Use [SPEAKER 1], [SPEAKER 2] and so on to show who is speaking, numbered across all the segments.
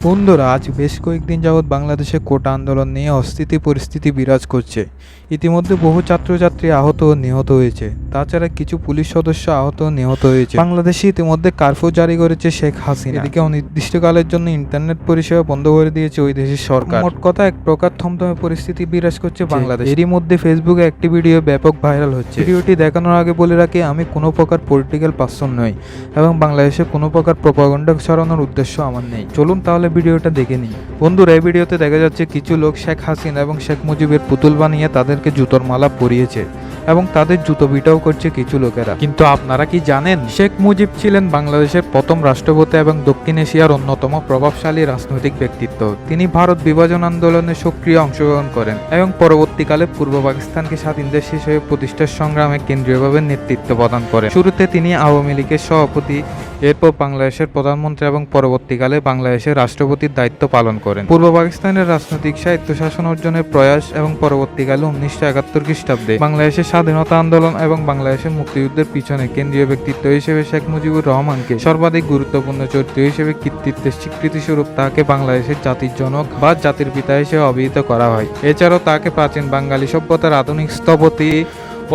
[SPEAKER 1] বন্ধুরা, আজ বেশ কয়েকদিন যাবৎ বাংলাদেশে কোটা আন্দোলন নিয়ে অস্থিতি পরিস্থিতি বিরাজ করছে। ইতিমধ্যে বহু ছাত্রছাত্রী আহত ও নিহত হয়েছে। তাছাড়া কিছু পুলিশ সদস্য আহত ও নিহত হয়েছে। বাংলাদেশে ইতিমধ্যে কারফিউ জারি করেছে শেখ হাসিনা। এদিকে অনির্দিষ্টকালের জন্য ইন্টারনেট পরিষেবা বন্ধ করে দিয়েছে ওই দেশের সরকার। মোট কথা, এক প্রকার থমথমে পরিস্থিতি বিরাজ করছে বাংলাদেশ। এরই মধ্যে ফেসবুকে একটি ভিডিও ব্যাপক ভাইরাল হচ্ছে। ভিডিওটি দেখানোর আগে বলে রাখি, আমি কোনো প্রকার পলিটিক্যাল পার্সন নই এবং বাংলাদেশে কোনো প্রকার প্রপাগান্ডা ছড়ানোর উদ্দেশ্য আমার নেই। চলুন তাহলে ভিডিওটা দেখে নিই। বন্ধুরা, এই ভিডিওতে দেখা যাচ্ছে কিছু লোক শেখ হাসিনা এবং শেখ মুজিবের পুতুল বানিয়ে তাদেরকে জুতোর মালা পরিয়েছে এবং তাদের জুতো পিটাও করছে কিছু লোকেরা। কিন্তু আপনারা কি জানেন, শেখ মুজিব ছিলেন বাংলাদেশের প্রথম রাষ্ট্রপতি এবং দক্ষিণ এশিয়ার অন্যতম প্রভাবশালী রাজনৈতিক ব্যক্তিত্ব। তিনি ভারত বিভাজন আন্দোলনে সক্রিয় অংশগ্রহণ করেন এবং পরবর্তীকালে পূর্ব পাকিস্তানকে স্বাধীন দেশ হিসেবে প্রতিষ্ঠার সংগ্রামে কেন্দ্রীয়ভাবে নেতৃত্ব প্রদান করেন। শুরুতে তিনি আওয়ামী লীগের সভাপতি, এরপর বাংলাদেশের প্রধানমন্ত্রী এবং পরবর্তীকালে বাংলাদেশের রাষ্ট্রপতির দায়িত্ব পালন করেন। পূর্ব পাকিস্তানের রাজনৈতিক স্বায়ত্তশাসন অর্জনের প্রয়াস এবং পরবর্তীকালে 1971 খ্রিস্টাব্দে বাংলাদেশের স্বাধীনতা আন্দোলন এবং বাংলাদেশের মুক্তিযুদ্ধের পিছনে কেন্দ্রীয় ব্যক্তিত্ব হিসেবে শেখ মুজিবুর রহমানকে সর্বাধিক গুরুত্বপূর্ণ চরিত্র হিসেবে কৃতিত্বের স্বীকৃতিস্বরূপ তাকে বাংলাদেশের জাতির জনক বা জাতির পিতা হিসেবে অভিহিত করা হয়। এছাড়াও তাকে প্রাচীন বাঙালি সভ্যতার আধুনিক স্থপতি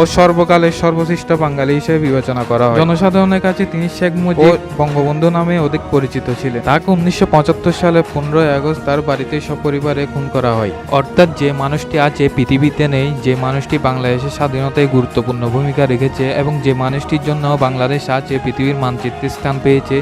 [SPEAKER 1] ও সর্বকালের সর্বশ্রেষ্ঠ বাঙালি হিসেবে বিবেচনা করা হয়। জনসাধারণের কাছে তিনি শেখ মুজিব বঙ্গবন্ধু নামে অধিক পরিচিত ছিলেন। তাকে 1975 সালে 15 আগস্ট তার বাড়িতে সপরিবারে খুন করা হয়। অর্থাৎ যে মানুষটি আজ এই পৃথিবীতে নেই, যে মানুষটি বাংলাদেশের স্বাধীনতায় গুরুত্বপূর্ণ ভূমিকা রেখেছে এবং যে মানুষটির জন্য বাংলাদেশ আজ এই পৃথিবীর মানচিত্রে স্থান পেয়েছে,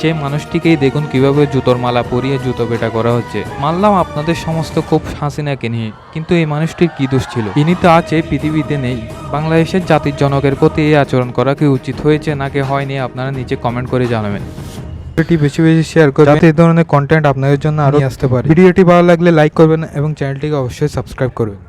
[SPEAKER 1] সেই মানুষটিকেই দেখুন কিভাবে জুতোর মালা পরিয়ে জুতো পেটা করা হচ্ছে। মানলাম আপনাদের সমস্ত ক্ষোভ হাসিনাকে নিয়ে, কিন্তু এই মানুষটির কি দোষ ছিল? ইনি তো আজ এই পৃথিবীতে নেই। বাংলাদেশের জাতির জনকের প্রতি এই আচরণ করা কি উচিত হয়েছে নাকি হয়নি, আপনারা নিচে কমেন্ট করে জানাবেন। ভিডিওটি বেশি বেশি শেয়ার করবেন যাতে এই ধরনের কন্টেন্ট আপনাদের জন্য আরও আসতে পারে। ভিডিওটি ভালো লাগলে লাইক করবেন এবং চ্যানেলটিকে অবশ্যই সাবস্ক্রাইব করবেন।